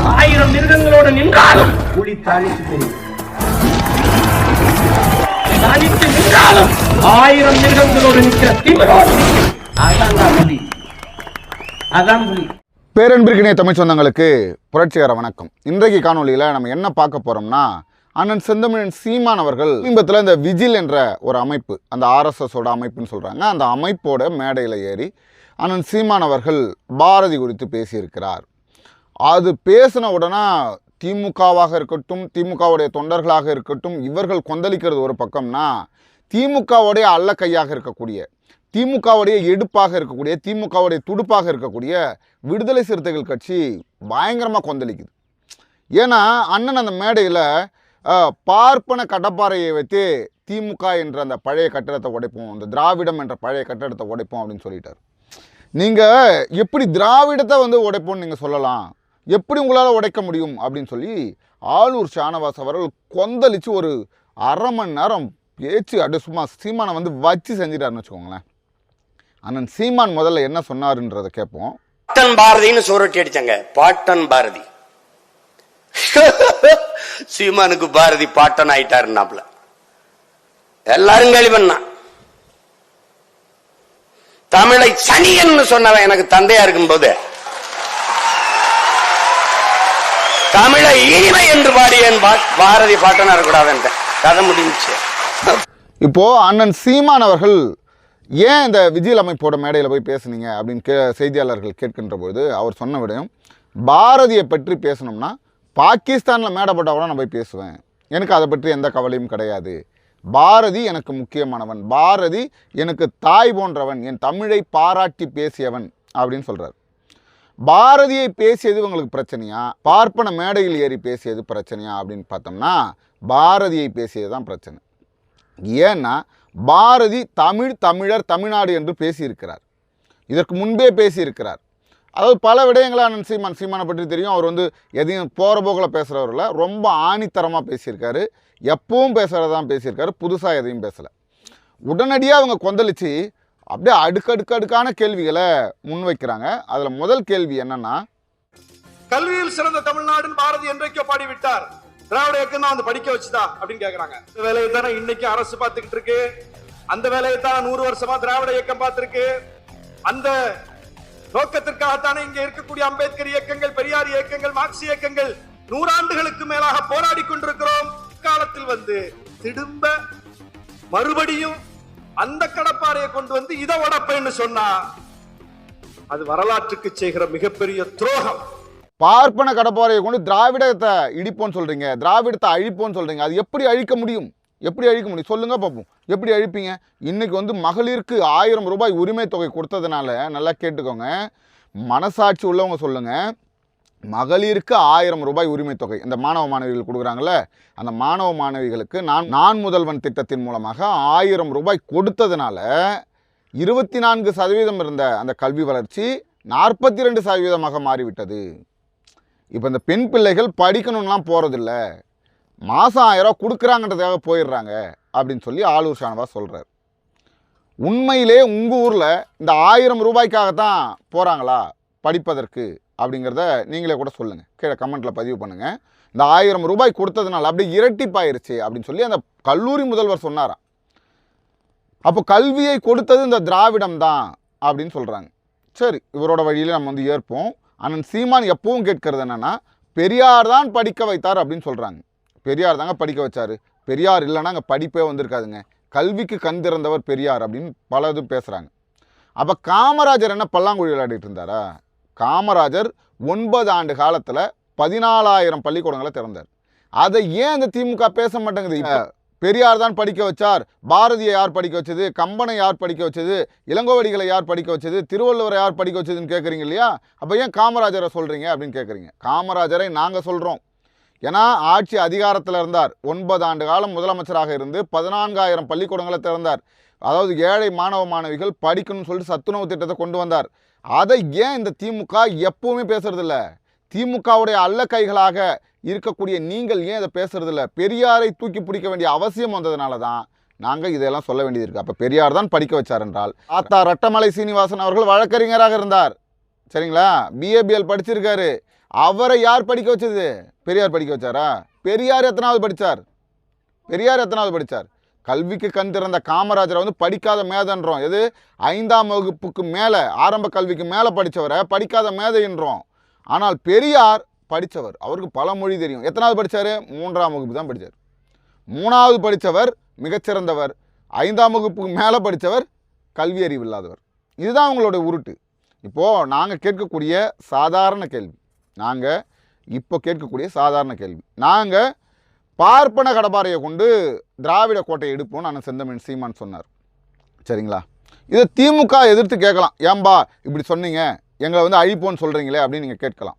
1000 மிருகங்களோடு நின்றாலும் புலி தனித்து தெரியும். தனித்து நின்றாலும் 1000 மிருகங்களோடு நிற்கிற திமிரோடு அதான் புலி. அதான் புலி. பேரன்பிற்கினிய தமிழ் சொந்தங்களுக்கு புரட்சிகர வணக்கம். இன்றைக்கு காணொலியில் நம்ம என்ன பார்க்க போகிறோம்னா, அண்ணன் செந்தமிழன் சீமான் அவர்கள் சமீபத்தில் இந்த விஜில் என்ற ஒரு அமைப்பு, அந்த ஆர்எஸ்எஸோட அமைப்புன்னு சொல்கிறாங்க, அந்த அமைப்போட மேடையில் ஏறி அண்ணன் சீமான் அவர்கள் பாரதி குறித்து பேசியிருக்கிறார். அது பேசின உடனே திமுகவாக இருக்கட்டும், திமுகவுடைய தொண்டர்களாக இருக்கட்டும், இவர்கள் கொந்தளிக்கிறது ஒரு பக்கம்னா, திமுகவுடைய அல்ல கையாக இருக்கக்கூடிய, திமுகவுடைய எடுப்பாக இருக்கக்கூடிய, திமுகவுடைய துடுப்பாக இருக்கக்கூடிய விடுதலை சிறுத்தைகள் கட்சி பயங்கரமாக கொந்தளிக்குது. ஏன்னா அண்ணன் அந்த மேடையில் பார்ப்பன கடப்பாறையை வைத்து திமுக என்ற அந்த பழைய கட்டடத்தை உடைப்போம், இந்த திராவிடம் என்ற பழைய கட்டடத்தை உடைப்போம் அப்படின்னு சொல்லிட்டார். நீங்கள் எப்படி திராவிடத்தை உடைப்போம்னு நீங்கள் சொல்லலாம், எப்படி உங்களால் உடைக்க முடியும் அப்படின்னு சொல்லி ஆளூர் ஷானவாஸ் அவர்கள் கொந்தளித்து ஒரு அரை மணி நேரம் பேச்சு அப்படியே சும்மா சீமானை வச்சு செஞ்சிட்டாருன்னு வச்சுக்கோங்களேன். அண்ணன் சீமான் முதல்ல என்ன சொன்னாருன்றதை கேட்போம். பாட்டன் பாரதின்னு சோரட்டி அடிச்சாங்க. பாட்டன் பாரதி சீமானுக்கு பாரதி பாட்டன் ஆயிட்டாருன்னாப்ல எல்லாரும் கேள்வி பண்ணா. தமிழை சனியன்னு சொன்னவன் எனக்கு தந்தையா இருக்கும் போது தமிழை இனிமை என்று பாடியன் பாரதி பாட்டனா இருக்கக்கூடாது கதை முடிஞ்சு. இப்போ அண்ணன் சீமான் அவர்கள் ஏன் இந்த விஜில் அமைப்போட மேடையில் போய் பேசுனீங்க அப்படின்னு செய்தியாளர்கள் கேட்கின்ற போது அவர் சொன்ன விடயம், பாரதியை பற்றி பேசணும்னா பாகிஸ்தானில் மேடை போட்டால் கூட நான் போய் பேசுவேன், எனக்கு அதை பற்றி எந்த கவலையும் கிடையாது, பாரதி எனக்கு முக்கியமானவன், பாரதி எனக்கு தாய் போன்றவன், என் தமிழை பாராட்டி பேசியவன் அப்படின்னு சொல்கிறார். பாரதியை பேசியது உங்களுக்கு பிரச்சனையா, பார்ப்பன மேடையில் ஏறி பேசியது பிரச்சனையா அப்படின்னு பார்த்தோம்னா பாரதியை பேசியது தான் பிரச்சனை. ஏன்னா பாரதி தமிழர் தமிழ்நாடு என்று பேசியிருக்கிறார், இதற்கு முன்பே பேசியிருக்கிறார். அதாவது பல விடயங்களை அண்ணன் சீமானை பற்றி தெரியும். அவர் எதையும் போகிற போக்கில் பேசுகிறவரில் ரொம்ப ஆணித்தரமாக பேசியிருக்காரு, எப்பவும் பேசுகிறதான் பேசியிருக்காரு, புதுசாக எதையும் பேசலை. உடனடியாக அவங்க கொந்தளித்து அப்படியே அடுக்கடுக்கான கேள்விகளை முன்வைக்கிறாங்க. அதில் முதல் கேள்வி என்னன்னா, கல்வியில் சிறந்த தமிழ்நாடுன்னு பாரதி என்றைக்கோ பாடிவிட்டார், திராவிட இயக்கம் தான் படிக்க வச்சுதா அப்படின்னு கேக்குறாங்க. இந்த வேலையை தானே இன்னைக்கு அரசு பார்த்துக்கிட்டு இருக்கு, அந்த வேலையை தான் 100 வருஷமா திராவிட இயக்கம் பார்த்திருக்கு. அந்த நோக்கத்திற்காகத்தானே இங்க இருக்கக்கூடிய அம்பேத்கர் இயக்கங்கள், பெரியார் இயக்கங்கள், மார்க்ஸ் இயக்கங்கள் 100 ஆண்டுகளுக்கு மேலாக போராடி கொண்டிருக்கிறோம். காலத்தில் திரும்ப மறுபடியும் அந்த கடப்பாறையை கொண்டு இதை உடப்பேன்னு சொன்னா அது வரலாற்றுக்கு செய்கிற மிகப்பெரிய துரோகம். பார்ப்பன கடப்பாறையை கொண்டு திராவிடத்தை இடிப்போன்னு சொல்கிறீங்க, திராவிடத்தை அழிப்போன்னு சொல்கிறீங்க, அது எப்படி அழிக்க முடியும், எப்படி அழிக்க முடியும் சொல்லுங்க பார்ப்போம், எப்படி அழிப்பீங்க? இன்றைக்கி மகளிருக்கு 1000 ரூபாய் உரிமை தொகை கொடுத்ததுனால, நல்லா கேட்டுக்கோங்க, மனசாட்சி உள்ளவங்க சொல்லுங்கள், மகளிருக்கு 1000 ரூபாய் உரிமை தொகை இந்த மாணவ மாணவிகள் கொடுக்குறாங்களே, அந்த மாணவ மாணவிகளுக்கு நான் முதல்வன் திட்டத்தின் மூலமாக 1000 ரூபாய் கொடுத்ததுனால 24% இருந்த அந்த கல்வி வளர்ச்சி 42% மாறிவிட்டது. இப்போ இந்த பெண் பிள்ளைகள் படிக்கணும்லாம் போகிறதில்ல, மாதம் 1000 ரூபா கொடுக்குறாங்கன்றதுக்காக போயிடுறாங்க அப்படின்னு சொல்லி ஆளூர் ஷானவாஸ் சொல்கிறார். உண்மையிலே உங்கள் ஊரில் இந்த 1000 ரூபாய்க்காகத்தான் போகிறாங்களா படிப்பதற்கு அப்படிங்கிறத நீங்களே கூட சொல்லுங்கள், கீழே கமெண்ட்டில் பதிவு பண்ணுங்கள். இந்த 1000 ரூபாய் கொடுத்ததுனால அப்படியே இரட்டிப்பாயிருச்சு அப்படின்னு சொல்லி அந்த கல்லூரி முதல்வர் சொன்னாராம். அப்போ கல்வியை கொடுத்தது இந்த திராவிடம் தான் அப்படின்னு சொல்கிறாங்க. சரி, இவரோட வழியில் நம்ம ஏற்போம். அண்ணன் சீமான் எப்பவும் கேட்கறது என்னென்னா, பெரியார் தான் படிக்க வைத்தார் அப்படின்னு சொல்கிறாங்க. பெரியார் தாங்க படிக்க வச்சார், பெரியார் இல்லைன்னா அங்கே படிப்பே வந்திருக்காதுங்க, கல்விக்கு கண் திறந்தவர் பெரியார் அப்படின்னு பல இது பேசுகிறாங்க. அப்போ காமராஜர் என்ன பல்லாங்குழி விளையாடிட்டு இருந்தாரா? காமராஜர் 9 ஆண்டு காலத்தில் 14,000 பள்ளிக்கூடங்களை திறந்தார். அதை ஏன் இந்த திமுக பேச மாட்டேங்குது? பெரியார் தான் படிக்க வச்சார், பாரதியை யார் படிக்க வச்சது, கம்பனை யார் படிக்க வச்சது, இளங்கோவடிகளை யார் படிக்க வச்சது, திருவள்ளுவரை யார் படிக்க வச்சதுன்னு கேட்குறீங்க இல்லையா? அப்போ ஏன் காமராஜரை சொல்கிறீங்க அப்படின்னு கேட்குறீங்க. காமராஜரை நாங்கள் சொல்கிறோம், ஏன்னா ஆட்சி அதிகாரத்தில் இருந்தார், 9 ஆண்டு காலம் முதலமைச்சராக இருந்து 14,000 பள்ளிக்கூடங்களை திறந்தார். அதாவது ஏழை மாணவ மாணவிகள் படிக்கணும்னு சொல்லிட்டு சத்துணவு திட்டத்தை கொண்டு வந்தார். அதை ஏன் இந்த திமுக எப்பவுமே பேசுறதில்ல? திமுகவுடைய அல்ல கைகளாக இருக்கக்கூடிய நீங்கள் ஏன் இதை பேசுறதில்ல? பெரியாரை தூக்கி பிடிக்க வேண்டிய அவசியம் வந்ததுனால தான் நாங்கள் இதெல்லாம் சொல்ல வேண்டியது இருக்குது. அப்போ பெரியார் தான் படிக்க வச்சார் என்றால், ரட்டமலை சீனிவாசன் அவர்கள் வழக்கறிஞராக இருந்தார், சரிங்களா, பிஏபிஎல் படிச்சிருக்காரு, அவரை யார் படிக்க வச்சது? பெரியார் படிக்க வச்சாரா? பெரியார் எத்தனாவது படித்தார்? கல்விக்கு கண் திறந்த காமராஜரை வந்து படிக்காத மேதன்றோம். எது? 5ஆம் வகுப்புக்கு மேலே, ஆரம்ப கல்விக்கு மேலே படித்தவரை படிக்காத மேதைன்றோம். ஆனால் பெரியார் படித்தவர், அவருக்கு பல மொழி தெரியும். எத்தனாவது படித்தார்? 3ஆம் வகுப்பு தான் படித்தார். 3ஆவது படித்தவர் மிகச்சிறந்தவர், 5ஆம் வகுப்புக்கு மேலே படித்தவர் கல்வி அறிவு இல்லாதவர். இதுதான் அவங்களுடைய உருட்டு. இப்போது நாங்கள் கேட்கக்கூடிய சாதாரண கேள்வி, நாங்கள் பார்ப்பன கடப்பாறையை கொண்டு திராவிட கோட்டையை எடுப்போம்னு அண்ணன் செந்தமிழ் சீமான் சொன்னார். சரிங்களா? இதை திமுக எதிர்த்து கேட்கலாம். ஏன்பா இப்படி சொன்னீங்க, எங்களை வந்து அழிப்போன்னு சொல்கிறீங்களே அப்படின்னு நீங்கள் கேட்கலாம்.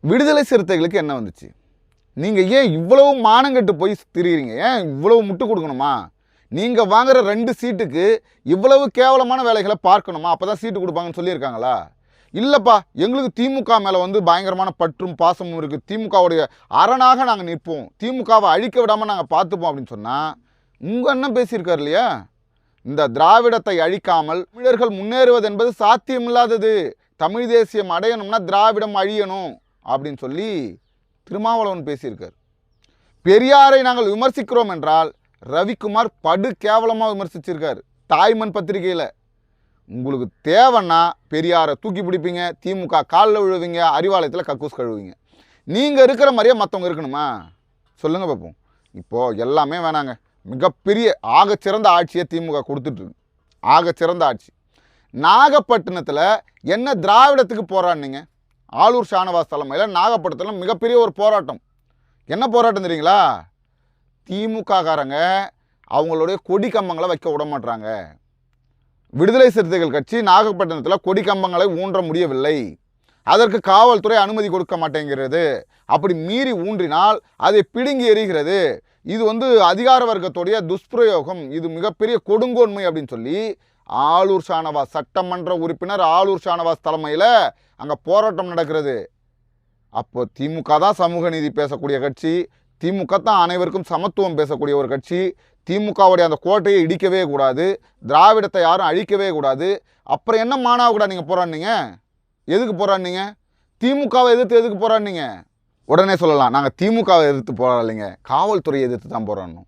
விடுதலை சிறுத்தைகளுக்கு என்ன வந்துச்சு? நீங்கள் ஏன் இவ்வளவு மானங்கட்டு போய் திரிகிறீங்க? ஏன் இவ்வளவு முட்டு கொடுக்கணுமா? நீங்கள் வாங்குகிற 2 சீட்டுக்கு இவ்வளவு கேவலமான வேலைகளை பார்க்கணுமா? அப்போ தான் சீட்டு கொடுப்பாங்கன்னு சொல்லியிருக்காங்களா? இல்லைப்பா, எங்களுக்கு திமுக மேலே வந்து பயங்கரமான பற்றும் பாசமும் இருக்குது, திமுகவுடைய அரணாக நாங்கள் நிற்போம், திமுகவை அழிக்க விடாமல் நாங்கள் பார்த்துப்போம் அப்படின்னு சொன்னால் உங்கள் அண்ணன் பேசியிருக்கார் இல்லையா? இந்த திராவிடத்தை அழிக்காமல் தமிழர்கள் முன்னேறுவது என்பது சாத்தியமில்லாதது, தமிழ் தேசியம் அடையணும்னா திராவிடம் அழியணும் அப்படின்னு சொல்லி திருமாவளவன் பேசியிருக்கார். பெரியாரை நாங்கள் விமர்சிக்கிறோம் என்றால் ரவிக்குமார் படு கேவலமாக விமர்சிச்சிருக்கார் தாய்மண் பத்திரிகையில். உங்களுக்கு தேவைன்னா பெரியாரை தூக்கி பிடிப்பீங்க, திமுக காலில் விழுவீங்க, அறிவாலயத்தில் கக்கூஸ் கழுவுவீங்க. நீங்கள் இருக்கிற மாதிரியே மற்றவங்க இருக்கணுமா? சொல்லுங்கள் பார்ப்போம். இப்போது எல்லாமே வேணாங்க. மிகப்பெரிய ஆகச்சிறந்த ஆட்சியை திமுக கொடுத்துட்ருக்கு, ஆகச்சிறந்த ஆட்சி. நாகப்பட்டினத்தில் என்ன திராவிடத்துக்கு போராடினீங்க? ஆலூர் ஷானவாஸ் தலைமையில் நாகப்பட்டினத்தில் மிகப்பெரிய ஒரு போராட்டம். என்ன போராட்டம் தெரியுங்களா? திமுககாரங்க அவங்களுடைய கொடி கம்பங்களை வைக்க விட மாட்டாங்க. விடுதலை சிறுத்தைகள் கட்சி நாகப்பட்டினத்தில் கொடி கம்பங்களை ஊன்ற முடியவில்லை, அதற்கு காவல்துறை அனுமதி கொடுக்க மாட்டேங்கிறது. அப்படி மீறி ஊன்றினால் அதை பிடுங்கி எறிகிறது. இது வந்து அதிகார வர்க்கத்துடைய துஷ்பிரயோகம், இது மிகப்பெரிய கொடுங்கோன்மை அப்படின்னு சொல்லி ஆலூர் ஷானவாஸ் சட்டமன்ற உறுப்பினர் ஆலூர் ஷானவாஸ் தலைமையில் அங்கே போராட்டம் நடக்கிறது. அப்போ திமுக தான் சமூக நீதி பேசக்கூடிய கட்சி, திமுக தான் அனைவருக்கும் சமத்துவம் பேசக்கூடிய ஒரு கட்சி. திமுகவுடைய அந்த கோட்டையை இடிக்கவே கூடாது, திராவிடத்தை யாரும் அழிக்கவே கூடாது. அப்புறம் என்ன மானாக கூட நீங்கள் போராடினீங்க? எதுக்கு போராடினீங்க? திமுகவை எதிர்த்து எதுக்கு போராடினீங்க? உடனே சொல்லலாம், நாங்கள் திமுகவை எதிர்த்து போராடலைங்க, காவல்துறையை எதிர்த்து தான் போராடணும்.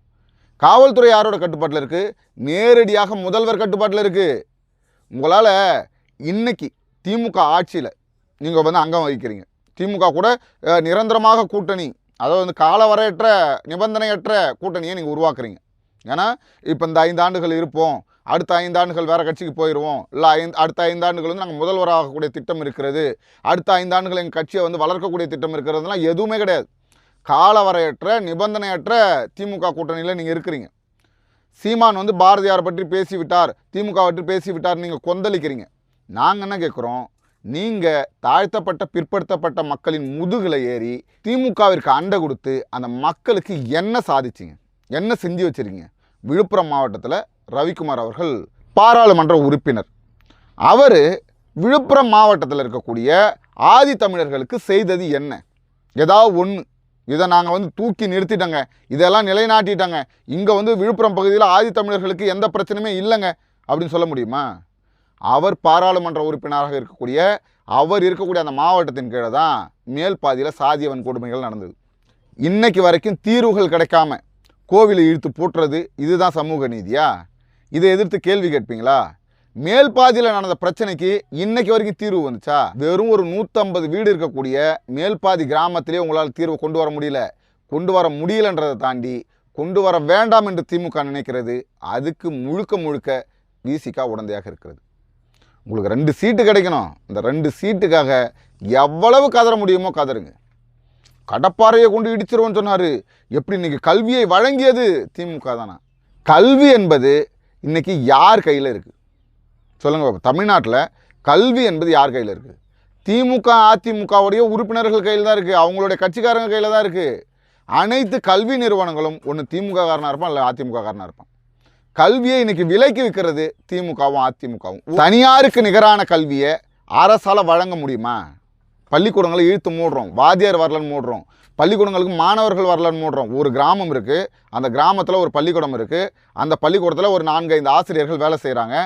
காவல்துறை யாரோட கட்டுப்பாட்டில் இருக்குது? நேரடியாக முதல்வர் கட்டுப்பாட்டில் இருக்குது. உங்களால் இன்னைக்கு திமுக ஆட்சியில் நீங்கள் வந்து அங்கம் வகிக்கிறீங்க, திமுக கூட நிரந்தரமாக கூட்டணி, அதாவது வந்து காலவரையற்ற நிபந்தனையற்ற கூட்டணியை நீங்கள் உருவாக்குறீங்க. ஏன்னா இப்போ இந்த 5 ஆண்டுகள் இருப்போம், அடுத்த 5 ஆண்டுகள் வேறு கட்சிக்கு போயிடுவோம், இல்லை அடுத்த 5 ஆண்டுகள் வந்து நாங்கள் முதல்வராகக்கூடிய திட்டம் இருக்கிறது, அடுத்த 5 ஆண்டுகள் எங்கள் கட்சியை வந்து வளர்க்கக்கூடிய திட்டம் இருக்கிறதுலாம் எதுவுமே கிடையாது. காலவரையற்ற நிபந்தனையற்ற திமுக கூட்டணியில் நீங்கள் இருக்கிறீங்க. சீமான் வந்து பாரதியாரை பற்றி பேசிவிட்டார், திமுக பற்றி பேசிவிட்டார், நீங்கள் கொந்தளிக்கிறீங்க. நாங்கள் என்ன கேட்குறோம்? நீங்கள் தாழ்த்தப்பட்ட பிற்படுத்தப்பட்ட மக்களின் முதுகில் ஏறி திமுகவிற்கு அண்டை கொடுத்து அந்த மக்களுக்கு என்ன சாதிச்சிங்க, என்ன செஞ்சு வச்சுருக்கீங்க? விழுப்புரம் மாவட்டத்தில் ரவிக்குமார் அவர்கள் பாராளுமன்ற உறுப்பினர். அவர் விழுப்புரம் மாவட்டத்தில் இருக்கக்கூடிய ஆதி தமிழர்களுக்கு செய்தது என்ன? ஏதாவது ஒன்று, இதை நாங்கள் வந்து தூக்கி நிறுத்திட்டோங்க, இதெல்லாம் நிலைநாட்டிட்டாங்க, இங்கே வந்து விழுப்புரம் பகுதியில் ஆதி தமிழர்களுக்கு எந்த பிரச்சனையுமே இல்லைங்க அப்படின்னு சொல்ல முடியுமா? அவர் பாராளுமன்ற உறுப்பினராக இருக்கக்கூடிய அந்த மாவட்டத்தின் கீழே தான் மேல் பாதியில் சாதியவன் கொடுமைகள் நடந்தது. இன்னைக்கு வரைக்கும் தீர்வுகள் கிடைக்காம கோவிலை இழுத்து போட்டுறது, இதுதான் சமூக நீதியா? இதை எதிர்த்து கேள்வி கேட்பீங்களா? மேல் பாதியில் நடந்த பிரச்சனைக்கு இன்னைக்கு வரைக்கும் தீர்வு வந்துச்சா? வெறும் ஒரு 150 வீடு இருக்கக்கூடிய மேல் பாதி கிராமத்திலே உங்களால் தீர்வு கொண்டு வர முடியலன்றதை தாண்டி கொண்டு வர வேண்டாம் என்று திமுக நினைக்கிறது. அதுக்கு முழுக்க விசிக உடந்தையாக இருக்கிறது. உங்களுக்கு 2 சீட்டு கிடைக்கணும், இந்த 2 சீட்டுக்காக எவ்வளவு கதற முடியுமோ கதறுங்க. கடப்பாறையை கொண்டு இடிச்சிருவோன்னு சொன்னார். எப்படி இன்னைக்கு கல்வியை வழங்கியது திமுக தானா? கல்வி என்பது இன்னைக்கு யார் கையில் இருக்குது சொல்லுங்க பாப்பா? தமிழ்நாட்டில் கல்வி என்பது யார் கையில் இருக்குது? திமுக அதிமுகவுடைய உறுப்பினர்கள் கையில் தான் இருக்குது, அவங்களுடைய கட்சிக்காரங்க கையில் தான் இருக்குது. அனைத்து கல்வி நிறுவனங்களும் ஒன்று திமுக காரனாக இருப்பான், இல்லை அதிமுக காரனாக இருப்பான். கல்வியை இன்னைக்கு விலைக்கு விற்கிறது திமுகவும் அதிமுகவும். தனியாருக்கு நிகரான கல்வியை அரசால் வழங்க முடியுமா? பள்ளிக்கூடங்களை இழுத்து மூடுறோம், வாத்தியார் வரலன்னு மூடுறோம், பள்ளிக்கூடங்களுக்கு மாணவர்கள் வரலன்னு மூடுறோம். ஒரு கிராமம் இருக்குது, அந்த கிராமத்தில் ஒரு பள்ளிக்கூடம் இருக்குது, அந்த பள்ளிக்கூடத்தில் ஒரு 4-5 ஆசிரியர்கள் வேலை செய்கிறாங்க.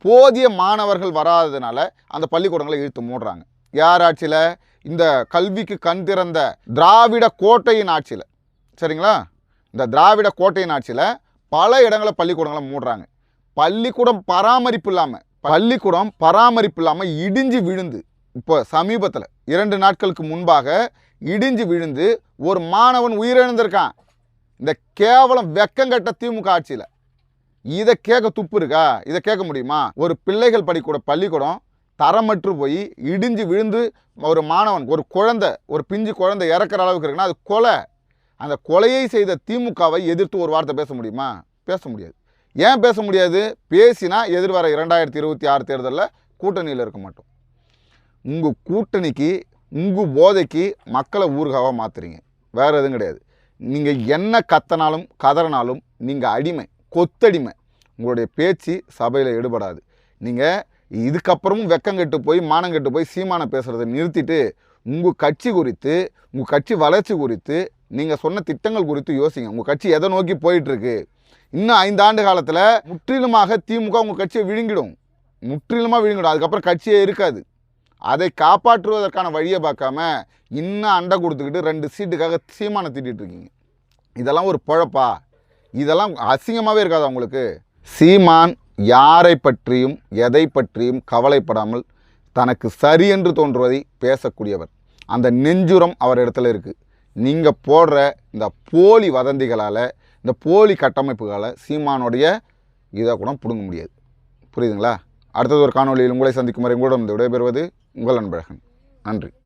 போதிய மாணவர்கள் வராததுனால அந்த பள்ளிக்கூடங்களை இழுத்து மூடுறாங்க. யார் ஆட்சியில்? இந்த கல்விக்கு கண் திறந்த திராவிட கோட்டையின் ஆட்சியில். சரிங்களா? இந்த திராவிட கோட்டையின் ஆட்சியில் பல இடங்களை பள்ளிக்கூடங்களை மூடுறாங்க. பள்ளிக்கூடம் பராமரிப்பு இல்லாமல் இடிஞ்சு விழுந்து, இப்போ சமீபத்தில் 2 நாட்களுக்கு முன்பாக இடிஞ்சு விழுந்து ஒரு மாணவன் உயிரிழந்திருக்கான். இந்த கேவலம் வெக்கங்கட்ட திமுக ஆட்சியில் இதை கேட்க துப்பு இருக்கா? இதை கேட்க முடியுமா? ஒரு பிள்ளைகள் படிக்கூட பள்ளிக்கூடம் தரமற்று போய் இடிஞ்சு விழுந்து ஒரு மாணவன், ஒரு குழந்தை, ஒரு பிஞ்சு குழந்தை இறக்குற அளவுக்கு இருக்குன்னா அது கொலை. அந்த கொலையை செய்த திமுகவை எதிர்த்து ஒரு வார்த்தை பேச முடியுமா? பேச முடியாது. ஏன் பேச முடியாது? பேசினா எதிர்வர 2026 தேர்தலில் கூட்டணியில் இருக்க மாட்டோம். உங்கள் கூட்டணிக்கு, உங்கள் போதைக்கு மக்களை ஊர்காவாக மாற்றுறீங்க. வேறு எதுவும் கிடையாது. நீங்கள் என்ன கத்தனாலும் கதறினாலும் நீங்கள் அடிமை, கொத்தடிமை. உங்களுடைய பேச்சு சபையில் எடுபடாது. நீங்கள் இதுக்கப்புறமும் வெக்கங்கெட்டு போய் மானங்கெட்டு போய் சீமானை பேசுகிறத நிறுத்திட்டு உங்கள் கட்சி குறித்து, உங்கள் கட்சி வளர்ச்சி குறித்து, நீங்கள் சொன்ன திட்டங்கள் குறித்து யோசிங்க. உங்கள் கட்சி எதை நோக்கி போயிட்டுருக்கு? இன்னும் 5 ஆண்டு காலத்தில் முற்றிலுமாக திமுக உங்கள் கட்சியை விழுங்கிடும். அதுக்கப்புறம் கட்சியே இருக்காது. அதை காப்பாற்றுவதற்கான வழியை பார்க்காம இன்னும் அண்டை கொடுத்துக்கிட்டு 2 சீட்டுக்காக சீமானை திட்டிகிட்டு இருக்கீங்க. இதெல்லாம் ஒரு பொழப்பா? இதெல்லாம் அசிங்கமாகவே இருக்காதா உங்களுக்கு? சீமான் யாரை பற்றியும் எதை பற்றியும் கவலைப்படாமல் தனக்கு சரி என்று தோன்றுவதை பேசக்கூடியவர். அந்த நெஞ்சுரம் அவர் இடத்துல இருக்குது. நீங்கள் போடுற இந்த போலி வதந்திகளால், இந்த போலி கட்டமைப்புகளால் சீமானுடைய இதை கூட பிடுங்க முடியாது. புரியுதுங்களா? அடுத்தது ஒரு காணொலியில் உங்களை சந்திக்கும் வரை உங்களிடம் விடைபெறுவது உங்கள் அன்பழகன். நன்றி.